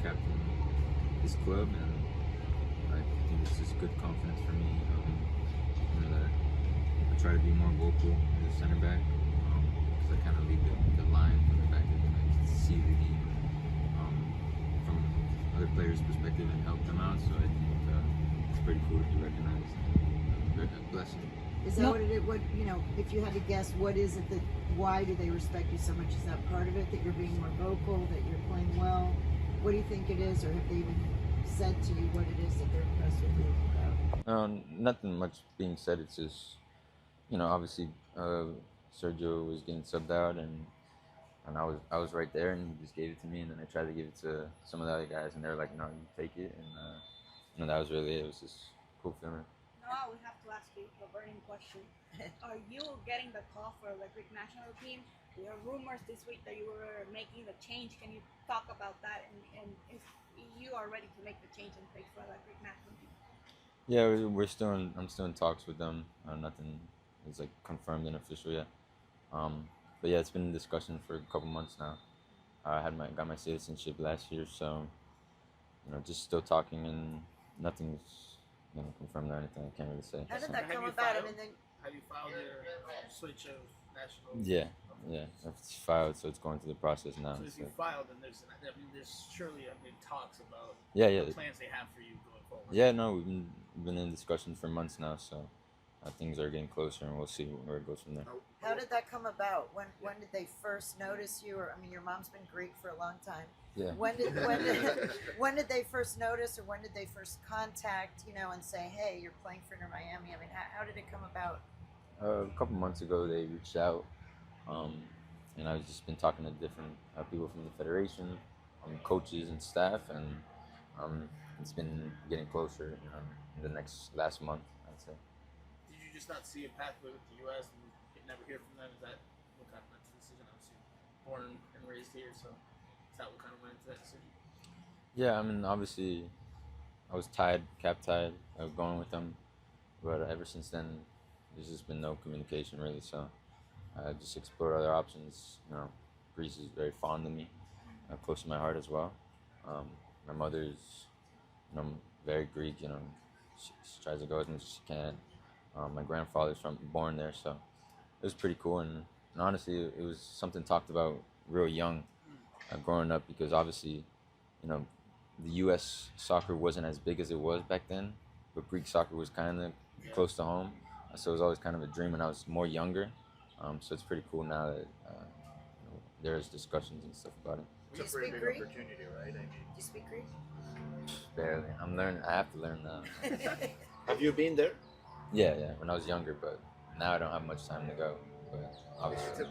captain this club, and I think it's just good confidence for me. That I try to be more vocal as a center back, because I kind of lead the line from the back end, and I see the game from other players' perspective and help them out. So I think it's pretty cool to be recognized. A blessing. Is that what it is? What, if you had to guess, what is it that? Why do they respect you so much? Is that part of it, that you're being more vocal, that you're playing well? What do you think it is, or have they even said to you what it is that they're impressed with you about? Nothing much being said. It's just, obviously Sergio was getting subbed out, and I was right there, and he just gave it to me, and then I tried to give it to some of the other guys, and they were like, "No, you take it," and that was really it. It was just a cool feeling. Now we have to ask you the burning question: are you getting the call for the Greek national team? There are rumors this week that you were making the change. Can you talk about that, and if you are ready to make the change and play for the Greek national team? Yeah, I'm still in talks with them. Nothing is like confirmed and official yet. But yeah, it's been in discussion for a couple months now. I got my citizenship last year, so just still talking, and nothing's confirmed or anything. I can't really say. How did So. that come about? I mean, Have you filed your switch of national? Yeah, it's filed, so it's going through the process now. So if you filed, then there's surely talks about the plans they have for you going forward. Yeah, no, we've been in discussion for months now, so things are getting closer, and we'll see where it goes from there. how did that come about? When did they first notice you? Or, I mean, your mom's been Greek for a long time. Yeah. When did they first notice, or when did they first contact, and say, hey, you're playing for Inter Miami? I mean, how did it come about? A couple months ago, they reached out, and I've just been talking to different people from the federation, coaches and staff, and it's been getting closer in the last month, I'd say. Did you just not see a pathway with the U.S. and you never hear from them? Is that what kind of went into the decision? Obviously, born and raised here, so is that what kind of went into that decision? Yeah, I mean, obviously, I was cap tied, going with them, but ever since then, there's just been no communication really. So I just explored other options. Greece is very fond of me, close to my heart as well. My mother's, very Greek. She tries to go as much as she can. My grandfather's born there, so it was pretty cool. And honestly, it was something talked about real young, growing up, because obviously, the U.S. soccer wasn't as big as it was back then, but Greek soccer was kind of close to home. So it was always kind of a dream when I was more younger. So it's pretty cool now that there's discussions and stuff about it. Do you speak Greek? Opportunity, right? Do you speak Greek? Barely. I'm learning. I have to learn now. Have you been there? Yeah. When I was younger, but now I don't have much time to go. But obviously,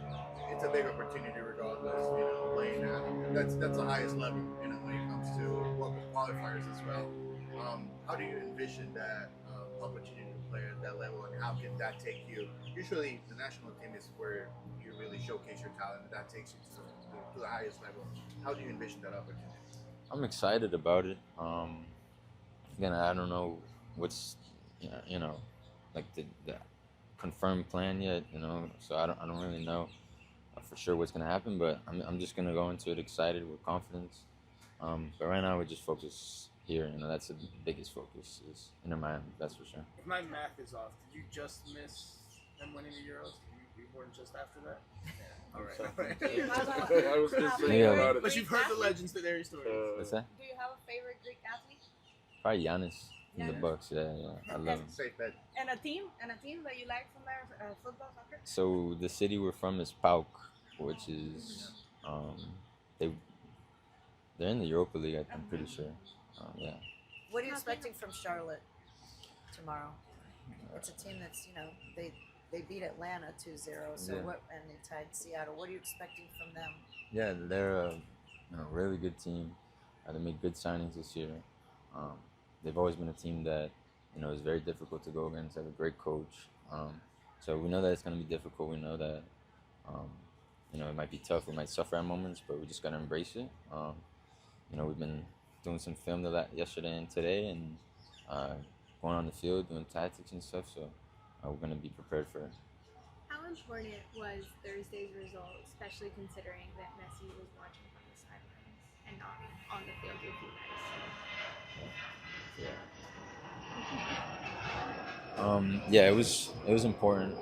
it's a big opportunity regardless. Playing at that's the highest level. When it comes to qualifiers as well. How do you envision that opportunity to play at that level, and how can that take you? Usually, the national team is where you really showcase your talent, and that takes you to the highest level. How do you envision that opportunity? I'm excited about it. Again, I don't know what's like the confirmed plan yet. So I don't really know for sure what's gonna happen. But I'm just gonna go into it excited with confidence. But right now we're just focused here. That's the biggest focus is Inter Miami. That's for sure. If my math is off, did you just miss them winning the Euros? You weren't just after that? Yeah. All right. Do you have I was just a thinking about it. But you've heard the legendary stories. What's that? Do you have a favorite Greek athlete? Probably Giannis in the Giannis? Bucks. Yeah. I love him. Safe bet. And a team that you like from there, football, soccer? So the city we're from is PAOK, which is they're in the Europa League. I'm pretty sure. Yeah. What are you expecting from Charlotte tomorrow? It's a team that's, they beat Atlanta 2-0, so Yeah. and they tied Seattle. What are you expecting from them? Yeah, they're a really good team. They made good signings this year. They've always been a team that is very difficult to go against. They have a great coach. So we know that it's going to be difficult. We know that it might be tough. We might suffer at moments, but we just got to embrace it. We've been doing some film yesterday and today, and going on the field, doing tactics and stuff. So we're going to be prepared for it. How important was Thursday's result, especially considering that Messi was watching from the sidelines and not on the field with you? Yeah, it was important.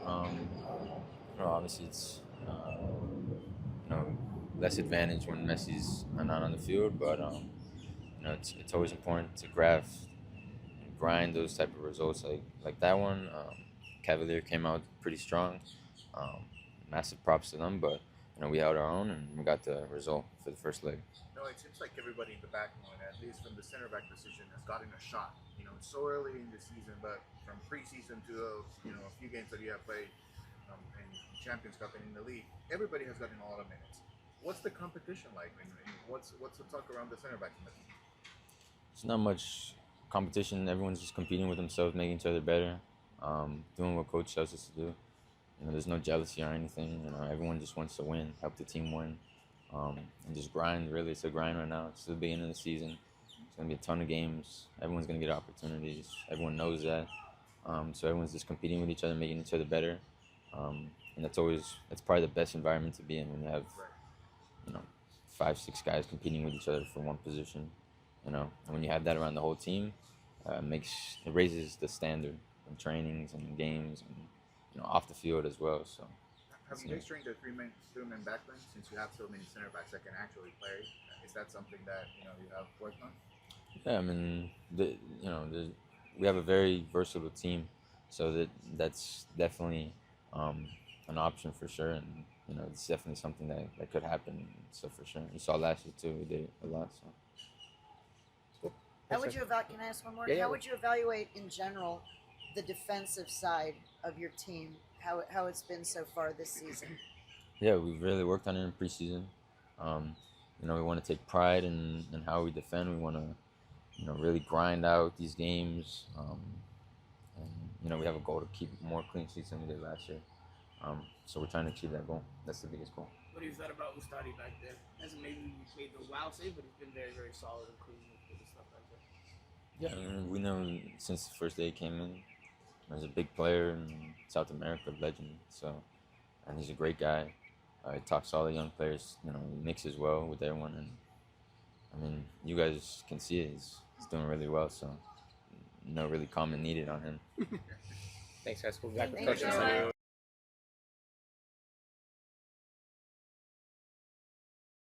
Obviously it's you know less advantage when Messi's not on the field, but it's always important to grind those type of results like that one. Cavalier came out pretty strong. Um, Massive props to them, but we held our own and we got the result for the first leg. No, it seems like everybody in the backline, at least from the center back position, has gotten a shot. It's so early in the season, but from preseason to a few games that you have played in Champions Cup and in the league, everybody has gotten a lot of minutes. What's the competition like? And what's the talk around the center backs in the team? It's not much competition. Everyone's just competing with themselves, making each other better, doing what coach tells us to do. There's no jealousy or anything. Everyone just wants to win, help the team win, and just grind. Really, it's a grind right now. It's the beginning of the season. It's gonna be a ton of games. Everyone's gonna get opportunities. Everyone knows that. So everyone's just competing with each other, making each other better. And that's probably the best environment to be in when you have you know 5, 6 guys competing with each other for one position. And when you have that around the whole team, it raises the standard in trainings and games and off the field as well. So Have you guys trained a three-man backline since you have so many center backs that can actually play? Is that something that you have worked on? yeah, I mean, we have a very versatile team, so that's definitely an option for sure, and it's definitely something that could happen. So for sure, you saw last year too. We did it a lot. So How would you can I ask one more? Yeah, yeah. How would you evaluate in general the defensive side of your team? How it's been so far this season? yeah, we've really worked on it in preseason. We want to take pride in how we defend. We want to really grind out these games. And we have a goal to keep more clean sheets than we did last year. So we're trying to achieve that goal. That's the biggest goal. What do you thought about Ustadi back there? Hasn't maybe made the wow save, but he's been very, very solid and clean with the stuff back there. Yeah, I mean, we know him since the first day he came in. He's a big player in South America, legend. And he's a great guy. He talks to all the young players. He mixes well with everyone, and I mean, you guys can see it. He's doing really well. So no really comment needed on him. Thanks, guys. We'll be back with Thank coaching. you.